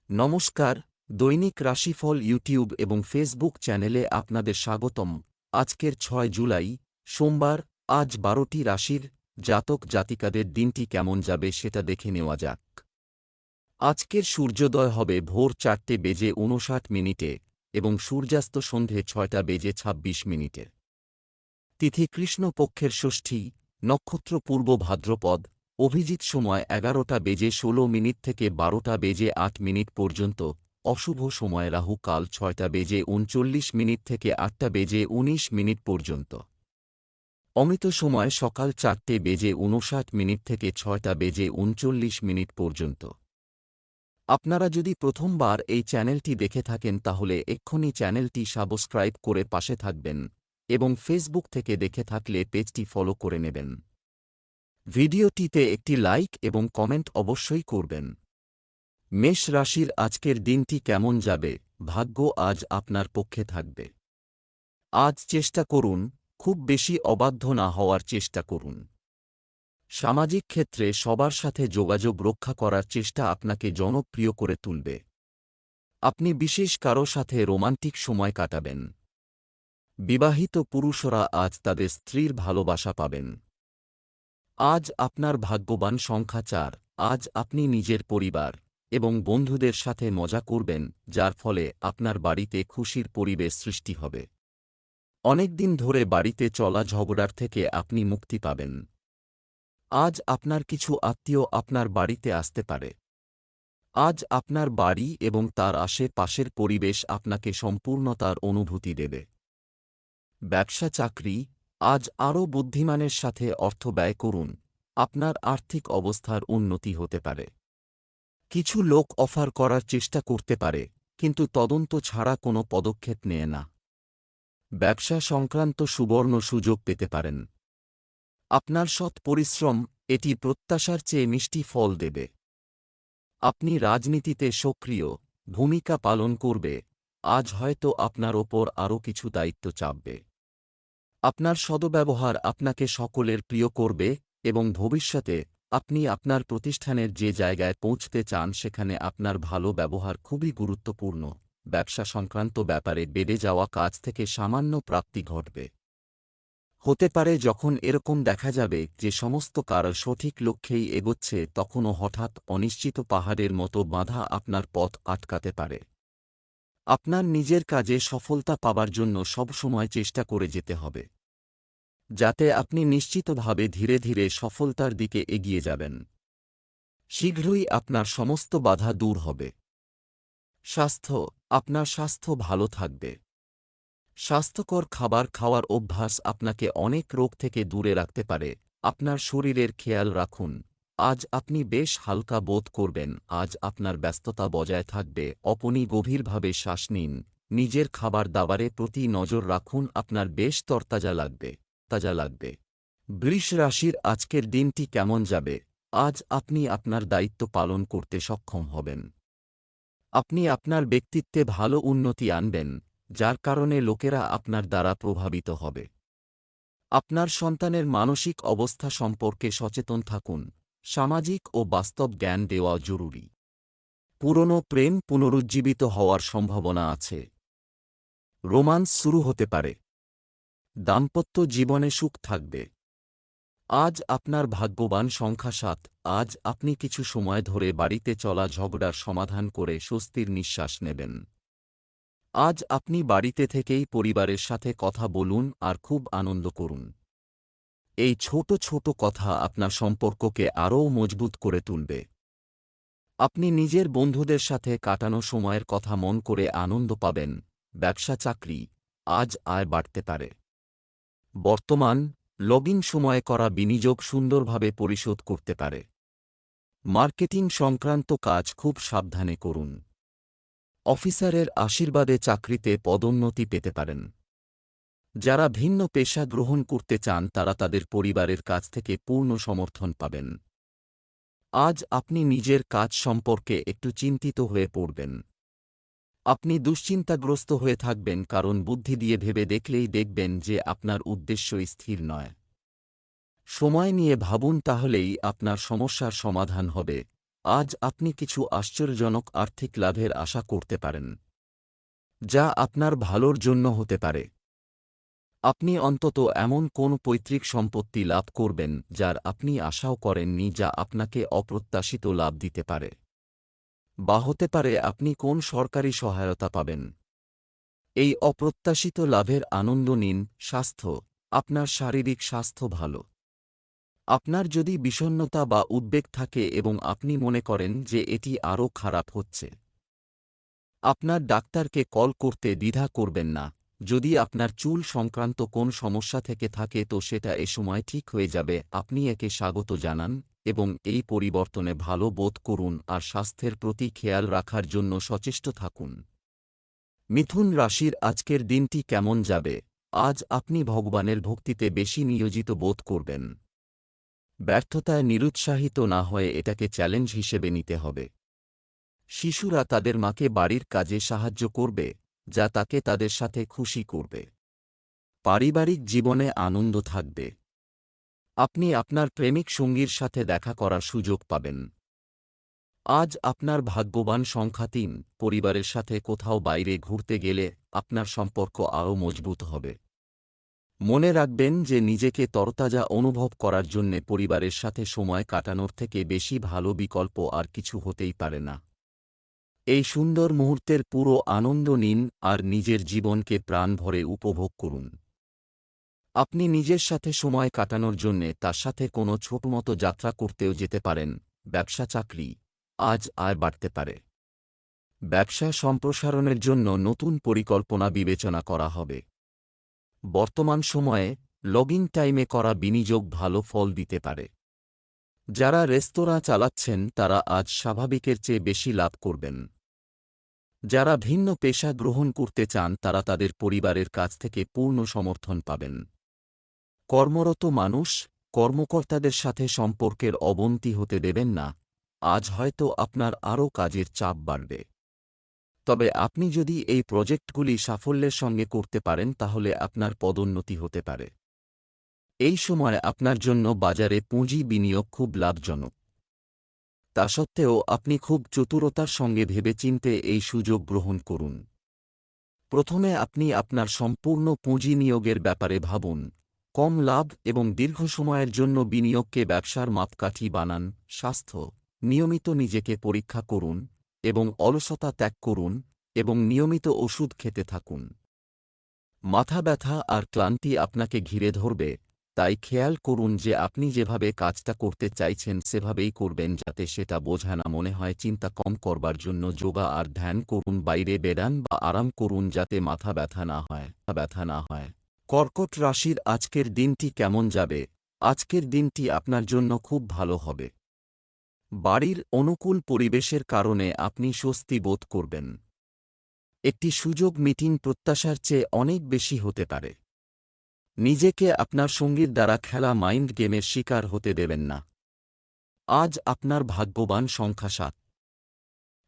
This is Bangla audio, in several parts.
নমস্কার, দৈনিক রাশিফল ইউটিউব এবং ফেসবুক চ্যানেলে আপনাদের স্বাগতম। আজকের ৬ জুলাই, সোমবার। আজ ১২টি রাশির জাতক জাতিকাদের দিনটি কেমন যাবে সেটা দেখে নেওয়া যাক। আজকের সূর্যোদয় হবে ভোর ৪:৫৯ এবং সূর্যাস্ত সন্ধে ৬:২৬। তিথি কৃষ্ণপক্ষের ষষ্ঠী, নক্ষত্র পূর্ব ভাদ্রপদ, অভিজিৎ সময় ১১:১৬ থেকে ১২:০৮ পর্যন্ত, অশুভ সময় রাহু কাল ৬:৩৯ থেকে ৮:১৯ পর্যন্ত। অমৃত সময় সকাল ৪:৫৯ থেকে ৬:৩৯ পর্যন্ত। আপনারা যদি প্রথমবার এই চ্যানেলটি দেখে থাকেন তাহলে এক্ষুনি চ্যানেলটি সাবস্ক্রাইব করে পাশে থাকবেন এবং ফেসবুক থেকে দেখে থাকলে পেজটি ফলো করে নেবেন। ভিডিওটিতে একটি লাইক এবং কমেন্ট অবশ্যই করবেন। মেষ রাশির আজকের দিনটি কেমন যাবে? ভাগ্য আজ আপনার পক্ষে থাকবে। আজ চেষ্টা করুন, খুব বেশি অবাধ্য না হওয়ার চেষ্টা করুন। সামাজিক ক্ষেত্রে সবার সাথে যোগাযোগ রক্ষা করার চেষ্টা আপনাকে জনপ্রিয় করে তুলবে। আপনি বিশেষ কারো সাথে রোমান্টিক সময় কাটাবেন। বিবাহিত পুরুষরা আজ তাদের স্ত্রীর ভালোবাসা পাবেন। আজ আপনার ভাগ্যবান সংখ্যা ৪। আজ আপনি নিজের পরিবার এবং বন্ধুদের সাথে মজা করবেন, যার ফলে আপনার বাড়িতে খুশির পরিবেশ সৃষ্টি হবে। অনেকদিন ধরে বাড়িতে চলা ঝগড়ার থেকে আপনি মুক্তি পাবেন। আজ আপনার কিছু আত্মীয় আপনার বাড়িতে আসতে পারে। আজ আপনার বাড়ি এবং তার আশেপাশের পরিবেশ আপনাকে সম্পূর্ণতার অনুভূতি দেবে। ব্যবসা চাকরি, আজ আরও বুদ্ধিমানের সাথে অর্থ ব্যয় করুন, আপনার আর্থিক অবস্থার উন্নতি হতে পারে। কিছু লোক অফার করার চেষ্টা করতে পারে, কিন্তু তদন্ত ছাড়া কোনো পদক্ষেপ নেয় না। ব্যবসা সংক্রান্ত সুবর্ণ সুযোগ পেতে পারেন। আপনার সৎ পরিশ্রম এটি প্রত্যাশার চেয়ে মিষ্টি ফল দেবে। আপনি রাজনীতিতে সক্রিয় ভূমিকা পালন করবে, আজ হয়তো আপনার ওপর আরও কিছু দায়িত্ব চাপবে। আপনার সদ্ব্যবহার আপনাকে সকলের প্রিয় করবে এবং ভবিষ্যতে আপনি আপনার প্রতিষ্ঠানের যে জায়গায় পৌঁছতে চান সেখানে আপনার ভালো ব্যবহার খুবই গুরুত্বপূর্ণ। ব্যবসা সংক্রান্ত ব্যাপারে বেড়ে যাওয়া কাজ থেকে সামান্য প্রাপ্তি ঘটবে। হতে পারে যখন এরকম দেখা যাবে যে সমস্ত কাজ সঠিক লক্ষ্যেই এগোচ্ছে, তখনও হঠাৎ অনিশ্চিত পাহাড়ের মতো বাধা আপনার পথ আটকাতে পারে। আপনার নিজের কাজে সফলতা পাবার জন্য সবসময় চেষ্টা করে যেতে হবে, যাতে আপনি নিশ্চিতভাবে ধীরে ধীরে সফলতার দিকে এগিয়ে যাবেন। শীঘ্রই আপনার সমস্ত বাধা দূর হবে। স্বাস্থ্য, আপনার স্বাস্থ্য ভালো থাকবে। স্বাস্থ্যকর খাবার খাওয়ার অভ্যাস আপনাকে অনেক রোগ থেকে দূরে রাখতে পারে। আপনার শরীরের খেয়াল রাখুন। আজ আপনি বেশ হালকা বোধ করবেন। আজ আপনার ব্যস্ততা বজায় থাকবে। আপনি গভীরভাবে শ্বাস নিন। নিজের খাবার দাবারের প্রতি নজর রাখুন, আপনার বেশ তাজা লাগবে। বৃষ রাশির আজকের দিনটি কেমন যাবে? আজ আপনি আপনার দায়িত্ব পালন করতে সক্ষম হবেন। আপনি আপনার ব্যক্তিত্বে ভালো উন্নতি আনবেন, যার কারণে লোকেরা আপনার দ্বারা প্রভাবিত হবে। আপনার সন্তানের মানসিক অবস্থা সম্পর্কে সচেতন থাকুন। সামাজিক ও বাস্তব জ্ঞান দেওয়া জরুরি। পুরনো প্রেম পুনরুজ্জীবিত হওয়ার সম্ভাবনা আছে। রোমান্স শুরু হতে পারে। দাম্পত্য জীবনে সুখ থাকবে। আজ আপনার ভাগ্যবান সংখ্যা ৭। আজ আপনি কিছু সময় ধরে বাড়িতে চলা ঝগড়ার সমাধান করে স্বস্তির নিঃশ্বাস নেবেন। আজ আপনি বাড়িতে থেকেই পরিবারের সাথে কথা বলুন আর খুব আনন্দ করুন। এই ছোট ছোট কথা আপনার সম্পর্ককে আরও মজবুত করে তুলবে। আপনি নিজের বন্ধুদের সাথে কাটানো সময়ের কথা মন করে আনন্দ পাবেন। ব্যবসা চাকরি, আজ আয় বাড়তে পারে। বর্তমান লগইন সময়ে করা বিনিয়োগ সুন্দরভাবে পরিশোধ করতে পারে। মার্কেটিং সংক্রান্ত কাজ খুব সাবধানে করুন। অফিসারের আশীর্বাদে চাকরিতে পদোন্নতি পেতে পারেন। যারা ভিন্ন পেশা গ্রহণ করতে চান তারা তাদের পরিবারের কাছ থেকে পূর্ণ সমর্থন পাবেন। আজ আপনি নিজের কাজ সম্পর্কে একটু চিন্তিত হয়ে পড়বেন। আপনি দুশ্চিন্তাগ্রস্ত হয়ে থাকবেন, কারণ বুদ্ধি দিয়ে ভেবে দেখলেই দেখবেন যে আপনার উদ্দেশ্য স্থির নয়। সময় নিয়ে ভাবুন, তাহলেই আপনার সমস্যার সমাধান হবে। আজ আপনি কিছু আশ্চর্যজনক আর্থিক লাভের আশা করতে পারেন, যা আপনার ভালোর জন্য হতে পারে। আপনি অন্তত এমন কোন পৈতৃক সম্পত্তি লাভ করবেন যার আপনি আশাও করেননি, যা আপনাকে অপ্রত্যাশিত লাভ দিতে পারে। বা হতে পারে আপনি কোন সরকারি সহায়তা পাবেন। এই অপ্রত্যাশিত লাভের আনন্দ নিন। স্বাস্থ্য, আপনার শারীরিক স্বাস্থ্য ভালো। আপনার যদি বিষণ্ণতা বা উদ্বেগ থাকে এবং আপনি মনে করেন যে এটি আরও খারাপ হচ্ছে, আপনার ডাক্তারকে কল করতে দ্বিধা করবেন না। যদি আপনার চুল সংক্রান্ত কোন সমস্যা থেকে থাকে তো সেটা এ সময় ঠিক হয়ে যাবে। আপনি একে স্বাগত জানান এবং এই পরিবর্তনে ভালো বোধ করুন আর স্বাস্থ্যের প্রতি খেয়াল রাখার জন্য সচেষ্ট থাকুন। মিথুন রাশির আজকের দিনটি কেমন যাবে? আজ আপনি ভগবানের ভক্তিতে বেশি নিয়োজিত বোধ করবেন। ব্যর্থতায় নিরুৎসাহিত না হয়ে এটাকে চ্যালেঞ্জ হিসেবে নিতে হবে। শিশুরা তাদের মাকে বাড়ির কাজে সাহায্য করবে, যা তাকে তাদের সাথে খুশি করবে। পারিবারিক জীবনে আনন্দ থাকবে। আপনি আপনার প্রেমিক সঙ্গীর সাথে দেখা করার সুযোগ পাবেন। আজ আপনার ভাগ্যবান সংখ্যা ৩। পরিবারের সাথে কোথাও বাইরে ঘুরতে গেলে আপনার সম্পর্ক আরও মজবুত হবে। মনে রাখবেন যে নিজেকে তরতাজা অনুভব করার জন্যে পরিবারের সাথে সময় কাটানোর থেকে বেশি ভালো বিকল্প আর কিছু হতেই পারে না। এই সুন্দর মুহূর্তের পুরো আনন্দ নিন আর নিজের জীবনকে প্রাণ ভরে উপভোগ করুন। আপনি নিজের সাথে সময় কাটানোর জন্যে তার সাথে কোনো ছোটমতো যাত্রা করতেও যেতে পারেন। ব্যবসা চাকরি, আজ আয় বাড়তে পারে। ব্যবসা সম্প্রসারণের জন্য নতুন পরিকল্পনা বিবেচনা করা হবে। বর্তমান সময়ে লগিং টাইমে করা বিনিয়োগ ভালো ফল দিতে পারে। যারা রেস্তোরাঁ চালাচ্ছেন তারা আজ স্বাভাবিকের চেয়ে বেশি লাভ করবেন। যারা ভিন্ন পেশা গ্রহণ করতে চান তারা তাদের পরিবারের কাছ থেকে পূর্ণ সমর্থন পাবেন। কর্মরত মানুষ, কর্মকর্তাদের সাথে সম্পর্কের অবনতি হতে দেবেন না। আজ হয়তো আপনার আরও কাজের চাপ বাড়বে। তবে আপনি যদি এই প্রজেক্টগুলি সাফল্যের সঙ্গে করতে পারেন তাহলে আপনার পদোন্নতি হতে পারে। এই সময় আপনার জন্য বাজারে পুঁজি বিনিয়োগ খুব লাভজনক। তা সত্ত্বেও আপনি খুব চতুরতার সঙ্গে ভেবেচিন্তে এই সুযোগ গ্রহণ করুন। প্রথমে আপনি আপনার সম্পূর্ণ পুঁজি নিয়োগের ব্যাপারে ভাবুন। কম লাভ এবং দীর্ঘ সময়ের জন্য বিনিয়োগকে ব্যবসার মাপকাঠি বানান। স্বাস্থ্য, নিয়মিত নিজেকে পরীক্ষা করুন এবং অলসতা ত্যাগ করুন এবং নিয়মিত ওষুধ খেতে থাকুন। মাথা ব্যথা আর ক্লান্তি আপনাকে ঘিরে ধরবে, তাই খেয়াল করুন যে আপনি যেভাবে কাজটা করতে চাইছেন সেভাবেই করবেন, যাতে সেটা বোঝা না মনে হয়। চিন্তা কম করবার জন্য যোগা আর ধ্যান করুন, বাইরে বেড়ান বা আরাম করুন যাতে মাথা ব্যথা না হয়। কর্কট রাশির আজকের দিনটি কেমন যাবে? আজকের দিনটি আপনার জন্য খুব ভালো হবে। বাড়ির অনুকূল পরিবেশের কারণে আপনি স্বস্তি বোধ করবেন। একটি সুযোগ মিটিং প্রত্যাশার চেয়ে অনেক বেশি হতে পারে। নিজেকে আপনার সঙ্গীর দ্বারা খেলা মাইন্ড গেমের শিকার হতে দেবেন না। আজ আপনার ভাগ্যবান সংখ্যা ৭।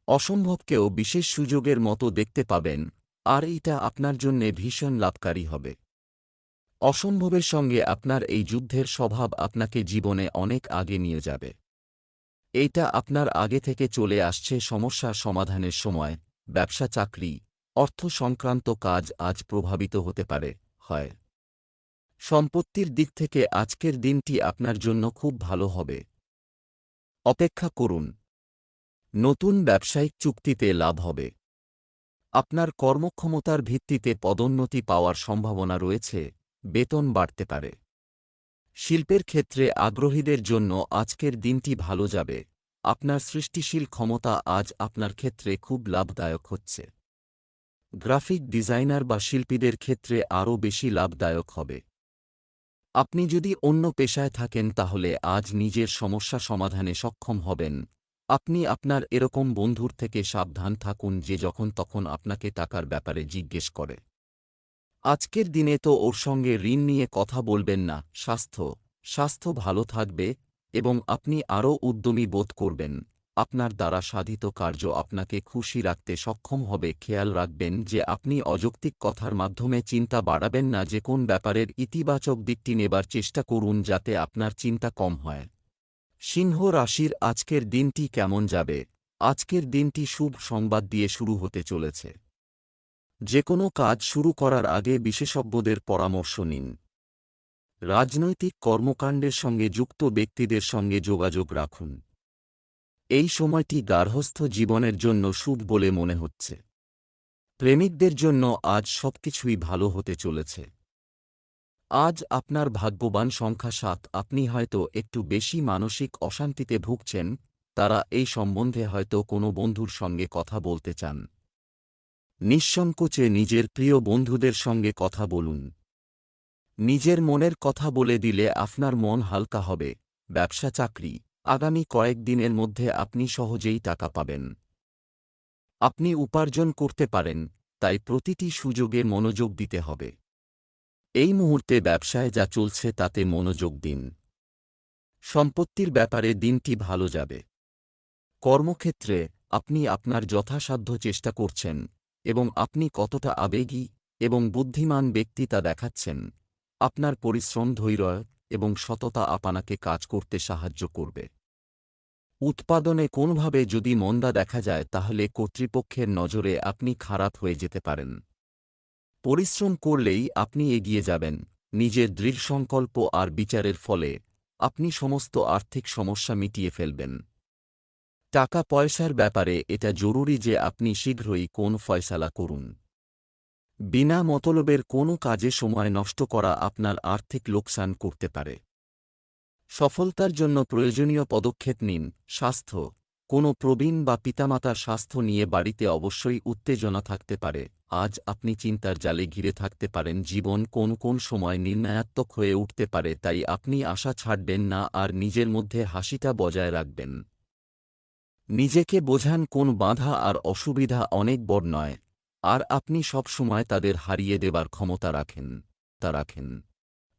অসম্ভবকেও বিশেষ সুযোগের মতো দেখতে পাবেন, আর এটা আপনার জন্যে ভীষণ লাভকারী হবে। অসম্ভবের সঙ্গে আপনার এই যুদ্ধের স্বভাব আপনাকে জীবনে অনেক আগে নিয়ে যাবে। এইটা আপনার আগে থেকে চলে আসছে সমস্যার সমাধানের সময়। ব্যবসা চাকরি, অর্থ সংক্রান্ত কাজ আজ প্রভাবিত হতে পারে। হয় সম্পত্তির দিক থেকে আজকের দিনটি আপনার জন্য খুব ভালো হবে। অপেক্ষা করুন, নতুন ব্যবসায়িক চুক্তিতে লাভ হবে। আপনার কর্মক্ষমতার ভিত্তিতে পদোন্নতি পাওয়ার সম্ভাবনা রয়েছে। বেতন বাড়তে পারে। শিল্পের ক্ষেত্রে আগ্রহীদের জন্য আজকের দিনটি ভালো যাবে। আপনার সৃষ্টিশীল ক্ষমতা আজ আপনার ক্ষেত্রে খুব লাভদায়ক হচ্ছে। গ্রাফিক ডিজাইনার বা শিল্পীদের ক্ষেত্রে আরও বেশি লাভদায়ক হবে। আপনি যদি অন্য পেশায় থাকেন তাহলে আজ নিজের সমস্যা সমাধানে সক্ষম হবেন। আপনি আপনার এরকম বন্ধুর থেকে সাবধান থাকুন যে যখন তখন আপনাকে টাকার ব্যাপারে জিজ্ঞেস করে। আজকের দিনে তো ওর সঙ্গে ঋণ নিয়ে কথা বলবেন না। স্বাস্থ্য ভালো থাকবে এবং আপনি আরও উদ্যমী বোধ করবেন। আপনার দ্বারা সাধিত কার্য আপনাকে খুশি রাখতে সক্ষম হবে। খেয়াল রাখবেন যে আপনি অযৌক্তিক কথার মাধ্যমে চিন্তা বাড়াবেন না। যে কোন ব্যাপারের ইতিবাচক দিকটি নেবার চেষ্টা করুন যাতে আপনার চিন্তা কম হয়। সিংহ রাশির আজকের দিনটি কেমন যাবে? আজকের দিনটি শুভ সংবাদ দিয়ে শুরু হতে চলেছে। যেকোনো কাজ শুরু করার আগে বিশেষজ্ঞদের পরামর্শ নিন। রাজনৈতিক কর্মকাণ্ডের সঙ্গে যুক্ত ব্যক্তিদের সঙ্গে যোগাযোগ রাখুন। এই সময়টি গার্হস্থ্য জীবনের জন্য শুভ বলে মনে হচ্ছে। প্রেমিকদের জন্য আজ সবকিছুই ভালো হতে চলেছে। আজ আপনার ভাগ্যবান সংখ্যা ৭। আপনি হয়তো একটু বেশি মানসিক অশান্তিতে ভুগছেন, তারা এই সম্বন্ধে হয়তো কোনো বন্ধুর সঙ্গে কথা বলতে চান। নিঃসংকোচে নিজের প্রিয় বন্ধুদের সঙ্গে কথা বলুন। নিজের মনের কথা বলে দিলে আপনার মন হালকা হবে। ব্যবসা চাকরি, আগামী কয়েকদিনের মধ্যে আপনি সহজেই টাকা পাবেন। আপনি উপার্জন করতে পারেন, তাই প্রতিটি সুযোগে মনোযোগ দিতে হবে। এই মুহূর্তে ব্যবসায় যা চলছে তাতে মনোযোগ দিন। সম্পত্তির ব্যাপারে দিনটি ভালো যাবে। কর্মক্ষেত্রে আপনি আপনার যথাসাধ্য চেষ্টা করছেন এবং আপনি কতটা আবেগী এবং বুদ্ধিমান ব্যক্তি তা দেখাচ্ছেন। আপনার পরিশ্রম, ধৈর্য এবং সততা আপনাকে কাজ করতে সাহায্য করবে। উৎপাদনে কোনোভাবে যদি মন্দা দেখা যায় তাহলে কর্তৃপক্ষের নজরে আপনি খারাপ হয়ে যেতে পারেন। পরিশ্রম করলেই আপনি এগিয়ে যাবেন। নিজের দৃঢ় সংকল্প আর বিচারের ফলে আপনি সমস্ত আর্থিক সমস্যা মিটিয়ে ফেলবেন। টাকা পয়সার ব্যাপারে এটা জরুরি যে আপনি শীঘ্রই কোন ফয়সালা করুন। বিনা মতলবের কোনো কাজে সময় নষ্ট করা আপনার আর্থিক লোকসান করতে পারে। সফলতার জন্য প্রয়োজনীয় পদক্ষেপ নিন। স্বাস্থ্য, কোনো প্রবীণ বা পিতামাতার স্বাস্থ্য নিয়ে বাড়িতে অবশ্যই উত্তেজনা থাকতে পারে। আজ আপনি চিন্তার জালে ঘিরে থাকতে পারেন। জীবন কোন কোন সময় নির্ণায়াত্মক হয়ে উঠতে পারে, তাই আপনি আশা ছাড়বেন না আর নিজের মধ্যে হাসিটা বজায় রাখবেন। নিজেকে বোঝান কোন বাধা আর অসুবিধা অনেক বড় নয়, আর আপনি সব সময় তাদের হারিয়ে দেবার ক্ষমতা রাখেন।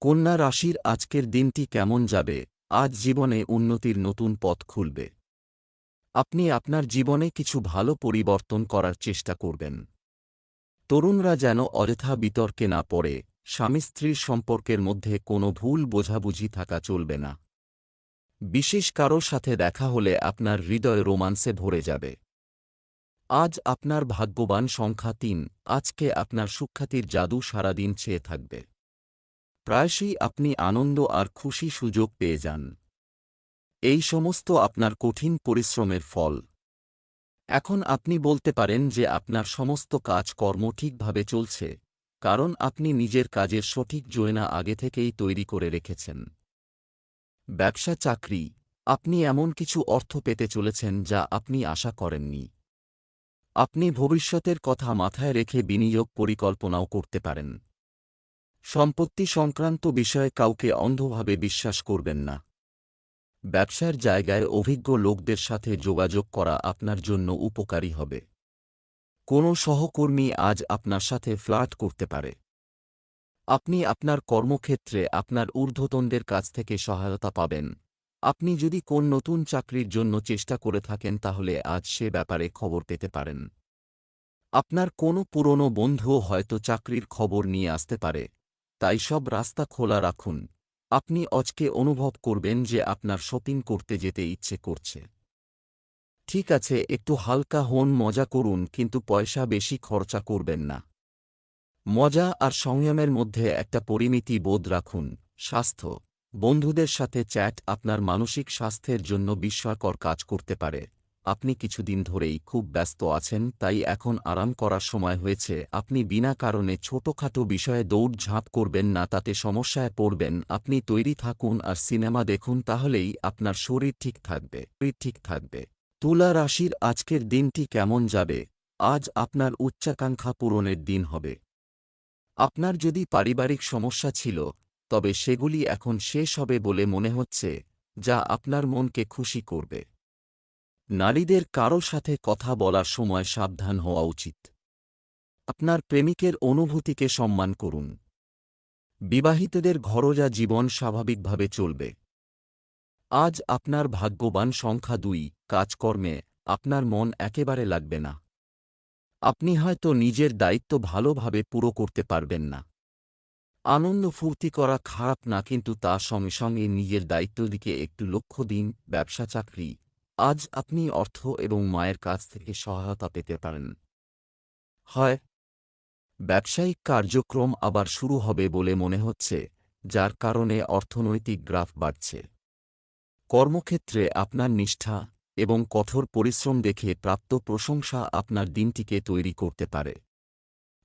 কন্যা রাশির আজকের দিনটি কেমন যাবে? আজ জীবনে উন্নতির নতুন পথ খুলবে। আপনি আপনার জীবনে কিছু ভালো পরিবর্তন করার চেষ্টা করবেন। তরুণরা যেন অযথা বিতর্কে না পড়ে। স্বামী স্ত্রীর সম্পর্কের মধ্যে কোনো ভুল বোঝাবুঝি থাকা চলবে না। বিশেষ কারোর সাথে দেখা হলে আপনার হৃদয় রোমান্সে ভরে যাবে। আজ আপনার ভাগ্যবান সংখ্যা ৩। আজকে আপনার সুখ্যাতির জাদু সারাদিন ছেয়ে থাকবে। প্রায়শই আপনি আনন্দ আর খুশি সুযোগ পেয়ে যান। এই সমস্ত আপনার কঠিন পরিশ্রমের ফল। এখন আপনি বলতে পারেন যে আপনার সমস্ত কাজকর্ম ঠিকভাবে চলছে, কারণ আপনি নিজের কাজের সঠিক যোজনা আগে থেকেই তৈরি করে রেখেছেন। ব্যবসা চাকরি, আপনি এমন কিছু অর্থ পেতে চলেছেন যা আপনি আশা করেননি। আপনি ভবিষ্যতের কথা মাথায় রেখে বিনিয়োগ পরিকল্পনাও করতে পারেন। সম্পত্তি সংক্রান্ত বিষয়ে কাউকে অন্ধভাবে বিশ্বাস করবেন না। ব্যবসার জায়গায় অভিজ্ঞ লোকদের সাথে যোগাযোগ করা আপনার জন্য উপকারী হবে। কোনো সহকর্মী আজ আপনার সাথে ফ্লার্ট করতে পারে। আপনি আপনার কর্মক্ষেত্রে আপনার ঊর্ধ্বতনদের কাছ থেকে সহায়তা পাবেন। আপনি যদি কোন নতুন চাকরির জন্য চেষ্টা করে থাকেন তাহলে আজ সে ব্যাপারে খবর পেতে পারেন। আপনার কোনো পুরনো বন্ধুও হয়তো চাকরির খবর নিয়ে আসতে পারে, তাই সব রাস্তা খোলা রাখুন। আপনি আজকে অনুভব করবেন যে আপনার শপিং করতে যেতে ইচ্ছে করছে। ঠিক আছে, একটু হালকা হন, মজা করুন, কিন্তু পয়সা বেশি খরচা করবেন না। মজা আর সংযমের মধ্যে একটা পরিমিতি বোধ রাখুন। স্বাস্থ্য, বন্ধুদের সাথে চ্যাট আপনার মানসিক স্বাস্থ্যের জন্য বিস্ময়কর কাজ করতে পারে। আপনি কিছুদিন ধরেই খুব ব্যস্ত আছেন, তাই এখন আরাম করার সময় হয়েছে। আপনি বিনা কারণে ছোটখাটো বিষয়ে দৌড়ঝাঁপ করবেন না, তাতে সমস্যায় পড়বেন। আপনি তৈরি থাকুন আর সিনেমা দেখুন, তাহলেই আপনার শরীর ঠিক থাকবে। তুলা রাশির আজকের দিনটি কেমন যাবে? আজ আপনার উচ্চাকাঙ্ক্ষা পূরণের দিন হবে। আপনার যদি পারিবারিক সমস্যা ছিল, তবে সেগুলি এখন শেষ হবে বলে মনে হচ্ছে, যা আপনার মনকে খুশি করবে। নারীদের কারো সাথে কথা বলার সময় সাবধান হওয়া উচিত। আপনার প্রেমিকের অনুভূতিকে সম্মান করুন। বিবাহিতদের ঘরোয়া জীবন স্বাভাবিকভাবে চলবে। আজ আপনার ভাগ্যবান সংখ্যা ২। কাজকর্মে আপনার মন একেবারে লাগবে না। আপনি হয়তো নিজের দায়িত্ব ভালোভাবে পুরো করতে পারবেন না। আনন্দ ফুর্তি করা খারাপ না, কিন্তু তার সঙ্গে সঙ্গে নিজের দায়িত্বের দিকে একটু লক্ষ্য দিন। ব্যবসা চাকরি, আজ আপনি অর্থ এবং মায়ের কাছ থেকে সহায়তা পেতে পারেন। হয় ব্যবসায়িক কার্যক্রম আবার শুরু হবে বলে মনে হচ্ছে, যার কারণে অর্থনৈতিক গ্রাফ বাড়ছে। কর্মক্ষেত্রে আপনার নিষ্ঠা এবং কঠোর পরিশ্রম দেখে প্রাপ্ত প্রশংসা আপনার দিনটিকে তৈরি করতে পারে।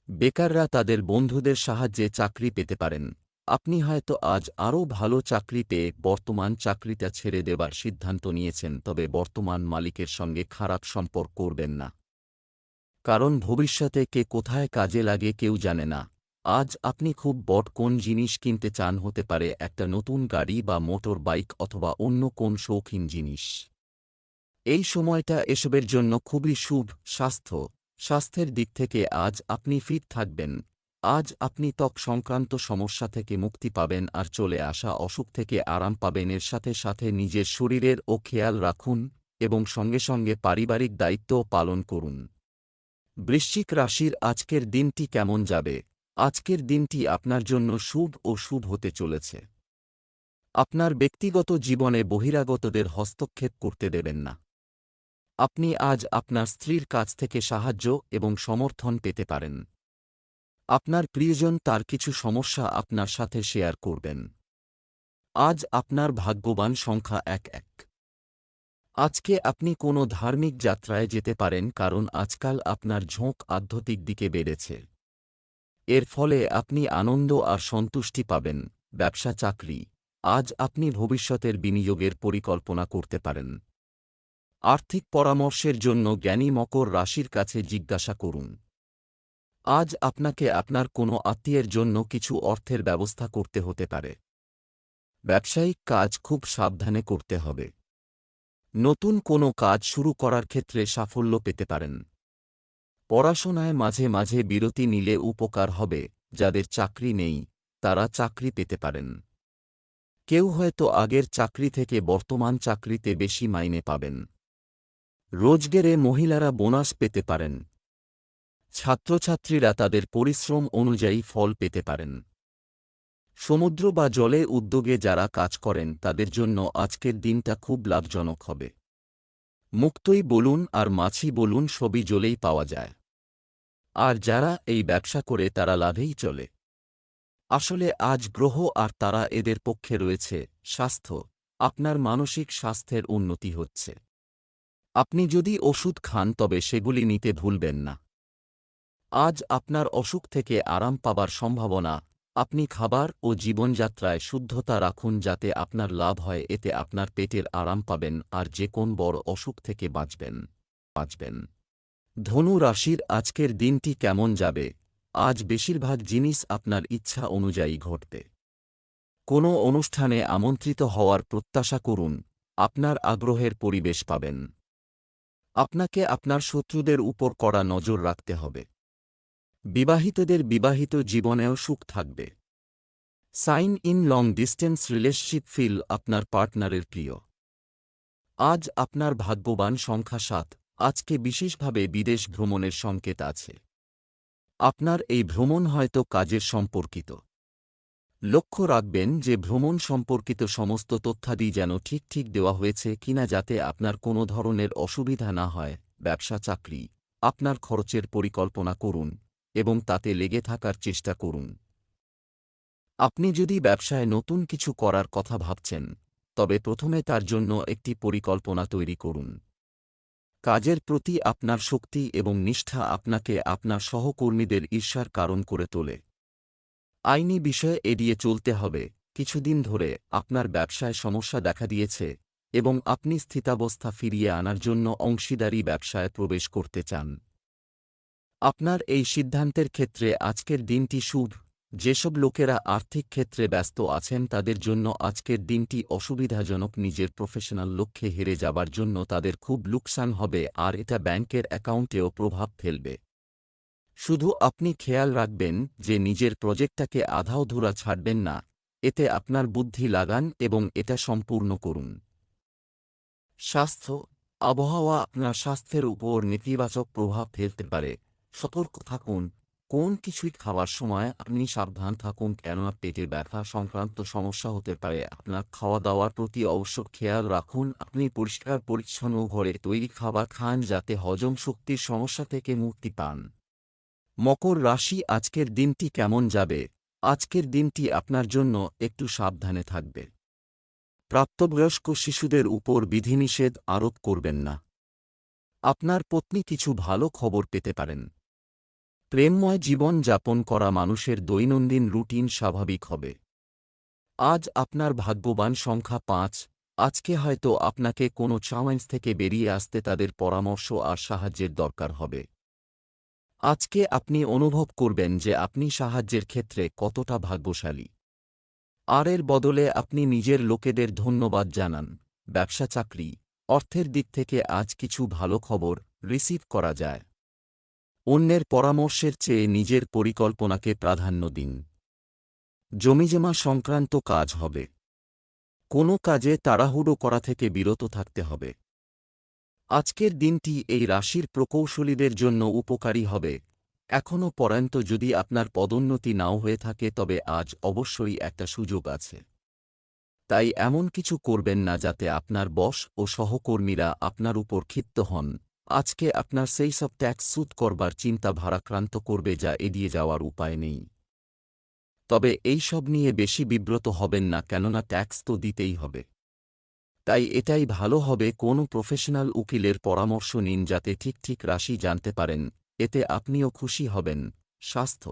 বেকাররা তাদের বন্ধুদের সাহায্যে চাকরি পেতে পারেন। আপনি হয়তো আজ আরও ভালো চাকরি পেয়ে বর্তমান চাকরিটা ছেড়ে দেবার সিদ্ধান্ত নিয়েছেন, তবে বর্তমান মালিকের সঙ্গে খারাপ সম্পর্ক করবেন না, কারণ ভবিষ্যতে কে কোথায় কাজে লাগে কেউ জানে না। আজ আপনি খুব বড় কোন জিনিস কিনতে চান, হতে পারে একটা নতুন গাড়ি বা মোটর বাইক অথবা অন্য কোন শৌখিন জিনিস। এই সময়টা এসবের জন্য খুবই শুভ। স্বাস্থ্যের দিক থেকে আজ আপনি ফিট থাকবেন। আজ আপনি ত্বক সংক্রান্ত সমস্যা থেকে মুক্তি পাবেন আর চলে আসা অসুখ থেকে আরাম পাবেন। এর সাথে সাথে নিজের শরীরের ও খেয়াল রাখুন এবং সঙ্গে সঙ্গে পারিবারিক দায়িত্বও পালন করুন। বৃশ্চিক রাশির আজকের দিনটি কেমন যাবে? আজকের দিনটি আপনার জন্য শুভ ও শুভ হতে চলেছে। আপনার ব্যক্তিগত জীবনে বহিরাগতদের হস্তক্ষেপ করতে দেবেন না। আপনি আজ আপনার স্ত্রীর কাছ থেকে সাহায্য এবং সমর্থন পেতে পারেন। আপনার প্রিয়জন তার কিছু সমস্যা আপনার সাথে শেয়ার করবেন। আজ আপনার ভাগ্যবান সংখ্যা ১। আজকে আপনি কোনো ধার্মিক যাত্রায় যেতে পারেন, কারণ আজকাল আপনার ঝোঁক আধ্যাত্মিক দিকে বেড়েছে। এর ফলে আপনি আনন্দ আর সন্তুষ্টি পাবেন। ব্যবসা চাকরি, আজ আপনি ভবিষ্যতের বিনিয়োগের পরিকল্পনা করতে পারেন। আর্থিক পরামর্শের জন্য জ্ঞানী মকর রাশির কাছে জিজ্ঞাসা করুন। আজ আপনাকে আপনার কোনো আত্মীয়ের জন্য কিছু অর্থের ব্যবস্থা করতে হতে পারে। ব্যবসায়িক কাজ খুব সাবধানে করতে হবে। নতুন কোনো কাজ শুরু করার ক্ষেত্রে সাফল্য পেতে পারেন। পড়াশোনায় মাঝে মাঝে বিরতি নিলে উপকার হবে। যাদের চাকরি নেই তারা চাকরি পেতে পারেন। কেউ হয়তো আগের চাকরি থেকে বর্তমান চাকরিতে বেশি মাইনে পাবেন। রোজগারে মহিলারা বোনাস পেতে পারেন। ছাত্রছাত্রীরা তাদের পরিশ্রম অনুযায়ী ফল পেতে পারেন। সমুদ্র বা জলে উদ্যোগে যারা কাজ করেন তাদের জন্য আজকের দিনটা খুব লাভজনক হবে। মুক্তই বলুন আর মাছি বলুন, সবই জলেই পাওয়া যায়। আর যারা এই ব্যবসা করে তারা লাভেই চলে। আসলে আজ গ্রহ আর তারা এদের পক্ষে রয়েছে। স্বাস্থ্য, আপনার মানসিক স্বাস্থ্যের উন্নতি হচ্ছে। আপনি যদি ওষুধ খান তবে সেগুলি নিতে ভুলবেন না। আজ আপনার অসুখ থেকে আরাম পাবার সম্ভাবনা। আপনি খাবার ও জীবনযাত্রায় শুদ্ধতা রাখুন যাতে আপনার লাভ হয়। এতে আপনার পেটের আরাম পাবেন আর যে কোন বড় অসুখ থেকে বাঁচবেন। ধনু রাশির আজকের দিনটি কেমন যাবে? আজ বেশিরভাগ জিনিস আপনার ইচ্ছা অনুযায়ী ঘটবে। কোনো অনুষ্ঠানে আমন্ত্রিত হওয়ার প্রত্যাশা করুন। আপনার আগ্রহের পরিবেশ পাবেন। আপনাকে আপনার শত্রুদের উপর কড়া নজর রাখতে হবে। বিবাহিতদের বিবাহিত জীবনেও সুখ থাকবে। Sign in long distance relationship feel আপনার পার্টনারের প্রিয়। আজ আপনার ভাগ্যবান সংখ্যা ৭। আজকে বিশেষভাবে বিদেশ ভ্রমণের সংকেত আছে। আপনার এই ভ্রমণ হয়তো কাজের সম্পর্কিত। লক্ষ্য রাখবেন যে ভ্রমণ সম্পর্কিত সমস্ত তথ্যাদি যেন ঠিক দেওয়া হয়েছে কিনা, যাতে আপনার কোনো ধরনের অসুবিধা না হয়। ব্যবসা চাকরি, আপনার খরচের পরিকল্পনা করুন এবং তাতে লেগে থাকার চেষ্টা করুন। আপনি যদি ব্যবসায় নতুন কিছু করার কথা ভাবছেন তবে প্রথমে তার জন্য একটি পরিকল্পনা তৈরি করুন। কাজের প্রতি আপনার শক্তি এবং নিষ্ঠা আপনাকে আপনার সহকর্মীদের ঈর্ষার কারণ করে তোলে। আইনি বিষয় এড়িয়ে চলতে হবে। কিছুদিন ধরে আপনার ব্যবসায় সমস্যা দেখা দিয়েছে এবং আপনি স্থিতাবস্থা ফিরিয়ে আনার জন্য অংশীদারি ব্যবসায় প্রবেশ করতে চান। আপনার এই সিদ্ধান্তের ক্ষেত্রে আজকের দিনটি শুভ। যেসব লোকেরা আর্থিক ক্ষেত্রে ব্যস্ত আছেন তাদের জন্য আজকের দিনটি অসুবিধাজনক। নিজের প্রফেশনাল লক্ষ্যে হেরে যাবার জন্য তাদের খুব লোকসান হবে আর এটা ব্যাংকের অ্যাকাউন্টেও প্রভাব ফেলবে। শুধু আপনি খেয়াল রাখবেন যে নিজের প্রজেক্টটাকে আধা-অধুরা ছাড়বেন না। এতে আপনার বুদ্ধি লাগান এবং এটা সম্পূর্ণ করুন। স্বাস্থ্য, আবহাওয়া আপনার স্বাস্থ্যের উপর নেতিবাচক প্রভাব ফেলতে পারে। সতর্ক থাকুন। কোন কিছুই খাওয়ার সময় আপনি সাবধান থাকুন, কেননা পেটের ব্যথা সংক্রান্ত সমস্যা হতে পারে। আপনার খাওয়া দাওয়ার প্রতি অবশ্য খেয়াল রাখুন। আপনি পরিষ্কার পরিচ্ছন্ন ঘরে তৈরি খাবার খান যাতে হজম শক্তির সমস্যা থেকে মুক্তি পান। মকর রাশি, আজকের দিনটি কেমন যাবে? আজকের দিনটি আপনার জন্য একটু সাবধানে থাকবে। প্রাপ্তবয়স্ক শিশুদের উপর বিধিনিষেধ আরোপ করবেন না। আপনার পত্নী কিছু ভালো খবর পেতে পারেন। প্রেমময় জীবন যাপন করা মানুষের দৈনন্দিন রুটিন স্বাভাবিক হবে। আজ আপনার ভাগ্যবান সংখ্যা ৫। আজকে হয়তো আপনাকে কোনো চ্যালেঞ্জ থেকে বেরিয়ে আসতে তাদের পরামর্শ আর সাহায্যের দরকার হবে। আজকে আপনি অনুভব করবেন যে আপনি সাহায্যের ক্ষেত্রে কতটা ভাগ্যশালী। আর এর বদলে আপনি নিজের লোকেদের ধন্যবাদ জানান। ব্যবসা চাকরি, অর্থের দিক থেকে আজ কিছু ভালো খবর রিসিভ করা যায়। অন্যের পরামর্শের চেয়ে নিজের পরিকল্পনাকে প্রাধান্য দিন। জমিজমা সংক্রান্ত কাজ হবে। কোনো কাজে তাড়াহুড়ো করা থেকে বিরত থাকতে হবে। আজকের দিনটি এই রাশির প্রকৌশলীদের জন্য উপকারী হবে। এখনও পর্যন্ত যদি আপনার পদোন্নতি নাও হয়ে থাকে তবে আজ অবশ্যই একটা সুযোগ আছে। তাই এমন কিছু করবেন না যাতে আপনার বস ও সহকর্মীরা আপনার উপর ক্ষিপ্ত হন। আজকে আপনার সেই সব ট্যাক্স সুদ করবার চিন্তা ভারাক্রান্ত করবে যা এড়িয়ে যাওয়ার উপায় নেই। তবে এই সব নিয়ে বেশি বিব্রত হবেন না, কেননা ট্যাক্স তো দিতেই হবে। তাই এটাই ভালো হবে কোনো প্রফেশনাল উকিলের পরামর্শ নিন যাতে ঠিক রাশি জানতে পারেন, এতে আপনিও খুশি হবেন। স্বাস্থ্য,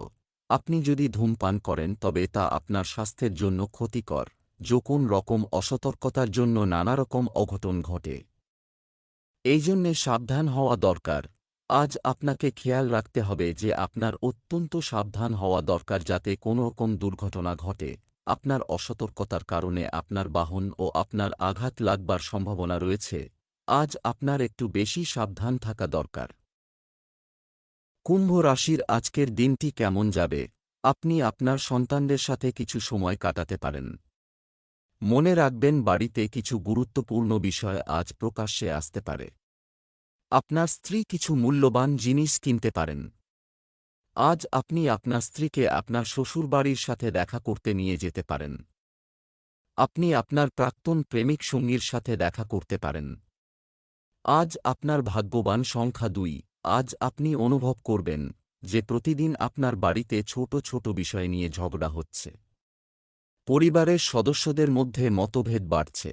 আপনি যদি ধূমপান করেন তবে তা আপনার স্বাস্থ্যের জন্য ক্ষতিকর। কোন রকম অসতর্কতার জন্য নানারকম অঘটন ঘটে, এই জন্যে সাবধান হওয়া দরকার। আজ আপনাকে খেয়াল রাখতে হবে যে আপনার অত্যন্ত সাবধান হওয়া দরকার যাতে কোনো রকম দুর্ঘটনা ঘটে। আপনার অসতর্কতার কারণে আপনার বাহন ও আপনার আঘাত লাগবার সম্ভাবনা রয়েছে। আজ আপনার একটু বেশি সাবধান থাকা দরকার। কুম্ভ রাশির আজকের দিনটি কেমন যাবে? আপনি আপনার সন্তানদের সাথে কিছু সময় কাটাতে পারেন। মনে রাখবেন, বাড়িতে কিছু গুরুত্বপূর্ণ বিষয় আজ প্রকাশ্যে আসতে পারে। আপনার স্ত্রী কিছু মূল্যবান জিনিস কিনতে পারেন। আজ আপনি আপনার স্ত্রীকে আপনার শ্বশুরবাড়ির সাথে দেখা করতে নিয়ে যেতে পারেন। আপনি আপনার প্রাক্তন প্রেমিক সঙ্গীর সাথে দেখা করতে পারেন। আজ আপনার ভাগ্যবান সংখ্যা ২। আজ আপনি অনুভব করবেন যে প্রতিদিন আপনার বাড়িতে ছোট বিষয় নিয়ে ঝগড়া হচ্ছে। পরিবারের সদস্যদের মধ্যে মতভেদ বাড়ছে।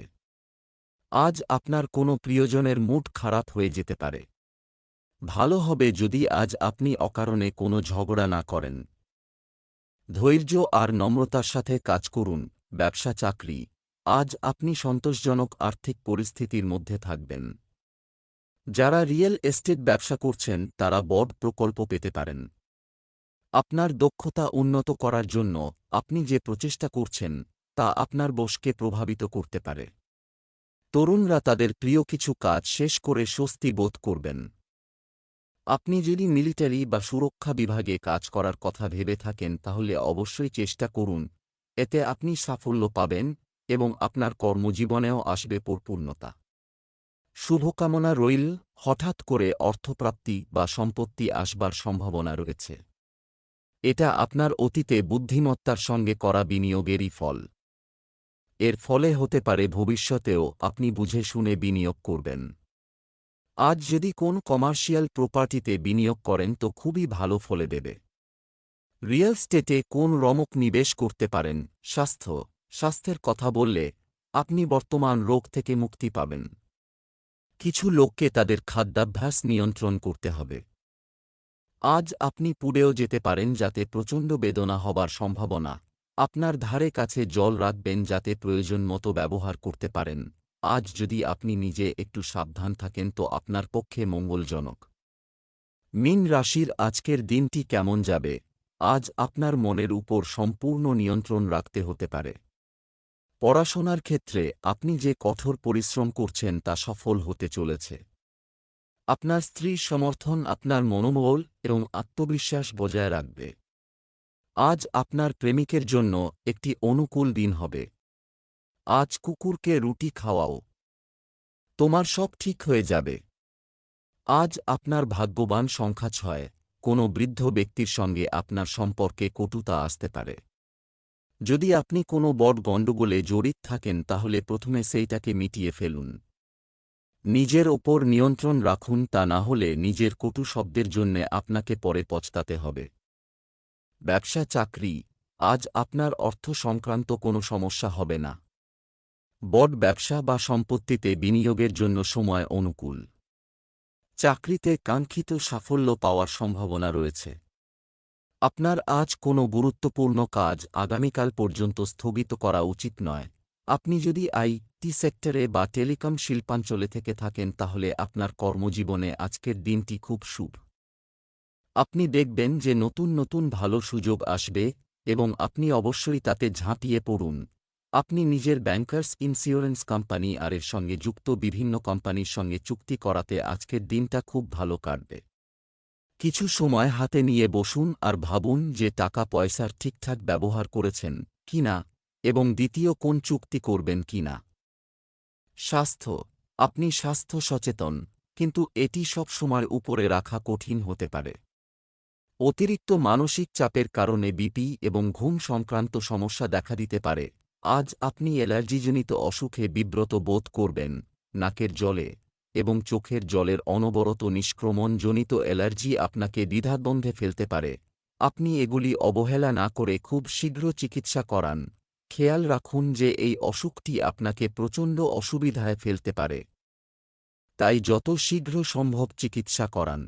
আজ আপনার কোনো প্রিয়জনের মুড খারাপ হয়ে যেতে পারে। ভালো হবে যদি আজ আপনি অকারণে কোনো ঝগড়া না করেন। ধৈর্য আর নম্রতার সাথে কাজ করুন। ব্যবসা চাকরি, আজ আপনি সন্তোষজনক আর্থিক পরিস্থিতির মধ্যে থাকবেন। যারা রিয়েল এস্টেট ব্যবসা করছেন তারা বড় প্রকল্প পেতে পারেন। আপনার দক্ষতা উন্নত করার জন্য আপনি যে প্রচেষ্টা করছেন তা আপনার বসকে প্রভাবিত করতে পারে। তরুণরা তাদের প্রিয় কিছু কাজ শেষ করে স্বস্তি বোধ করবেন। আপনি যদি মিলিটারি বা সুরক্ষা বিভাগে কাজ করার কথা ভেবে থাকেন তাহলে অবশ্যই চেষ্টা করুন, এতে আপনি সাফল্য পাবেন এবং আপনার কর্মজীবনেও আসবে পরিপূর্ণতা। শুভকামনা রইল। হঠাৎ করে অর্থপ্রাপ্তি বা সম্পত্তি আসবার সম্ভাবনা রয়েছে। এটা আপনার অতীতে বুদ্ধিমত্তার সঙ্গে করা বিনিয়োগেরই ফল। এর ফলে হতে পারে ভবিষ্যতেও আপনি বুঝে শুনে বিনিয়োগ করবেন। আজ যদি কোন কমার্শিয়াল প্রপার্টিতে বিনিয়োগ করেন তো খুবই ভালো ফলে দেবে। রিয়েল স্টেটে কোন রমক নিবেশ করতে পারেন। স্বাস্থ্যের কথা বললে আপনি বর্তমান রোগ থেকে মুক্তি পাবেন। কিছু লোককে তাদের খাদ্যাভ্যাস নিয়ন্ত্রণ করতে হবে। আজ আপনি পুড়েও যেতে পারেন যাতে প্রচণ্ড বেদনা হবার সম্ভাবনা। আপনার ধারে কাছে জল রাখবেন যাতে প্রয়োজন মতো ব্যবহার করতে পারেন। আজ যদি আপনি নিজে একটু সাবধান থাকেন তো আপনার পক্ষে মঙ্গলজনক। মীন রাশির আজকের দিনটি কেমন যাবে? আজ আপনার মনের উপর সম্পূর্ণ নিয়ন্ত্রণ রাখতে হতে পারে। পড়াশোনার ক্ষেত্রে আপনি যে কঠোর পরিশ্রম করছেন তা সফল হতে চলেছে। আপনার স্ত্রীর সমর্থন আপনার মনোবল এবং আত্মবিশ্বাস বজায় রাখবে। আজ আপনার প্রেমিকের জন্য একটি অনুকূল দিন হবে। আজ কুকুরকে রুটি খাওয়াও। তোমার সব ঠিক হয়ে যাবে। আজ আপনার ভাগ্যবান সংখ্যা ৬। কোনো বৃদ্ধ ব্যক্তির সঙ্গে আপনার সম্পর্কে কটুতা আসতে পারে। যদি আপনি কোনো বড় গণ্ডগোলে জড়িত থাকেন তাহলে প্রথমে সেইটাকে মিটিয়ে ফেলুন। নিজের ওপর নিয়ন্ত্রণ রাখুন, তা না হলে নিজের কটু শব্দের জন্যে আপনাকে পরে পচতাতে হবে। ব্যবসা চাকরি, আজ আপনার অর্থ সংক্রান্ত কোনো সমস্যা হবে না। বড় ব্যবসা বা সম্পত্তিতে বিনিয়োগের জন্য সময় অনুকূল। চাকরিতে কাঙ্ক্ষিত সাফল্য পাওয়ার সম্ভাবনা রয়েছে। আপনার আজ কোনো গুরুত্বপূর্ণ কাজ আগামীকাল পর্যন্ত স্থগিত করা উচিত নয়। আপনি যদি আইটি সেক্টরে বা টেলিকম শিল্পাঞ্চলে থেকে থাকেন তাহলে আপনার কর্মজীবনে আজকের দিনটি খুব শুভ। আপনি দেখবেন যে নতুন নতুন ভালো সুযোগ আসবে এবং আপনি অবশ্যই তাতে ঝাঁপিয়ে পড়ুন। আপনি নিজের ব্যাংকার্স ইন্স্যুরেন্স কোম্পানি আর এর সঙ্গে যুক্ত বিভিন্ন কোম্পানির সঙ্গে চুক্তি করাতে আজকের দিনটা খুব ভালো কাটবে। কিছু সময় হাতে নিয়ে বসুন আর ভাবুন যে টাকা পয়সার ঠিকঠাক ব্যবহার করেছেন কিনা এবং দ্বিতীয় কোন চুক্তি করবেন কিনা। স্বাস্থ্য, আপনি স্বাস্থ্য সচেতন, কিন্তু এটি সব সময় উপরে রাখা কঠিন হতে পারে। অতিরিক্ত মানসিক চাপের কারণে বিপি এবং ঘুম সংক্রান্ত সমস্যা দেখা দিতে পারে। আজ আপনি অ্যালার্জিজনিত অসুখে বিব্রত বোধ করবেন। নাকের জলে এবং চোখের জলের অনবরত নিষ্ক্রমণজনিত অ্যালার্জি আপনাকে দ্বিধাদ্বন্দ্বে ফেলতে পারে। আপনি এগুলি অবহেলা না করে খুব শীঘ্র চিকিৎসা করান। খেয়াল রাখুন যে এই অসুখটি আপনাকে প্রচণ্ড অসুবিধায় ফেলতে পারে, তাই যত শীঘ্র সম্ভব চিকিৎসা করান।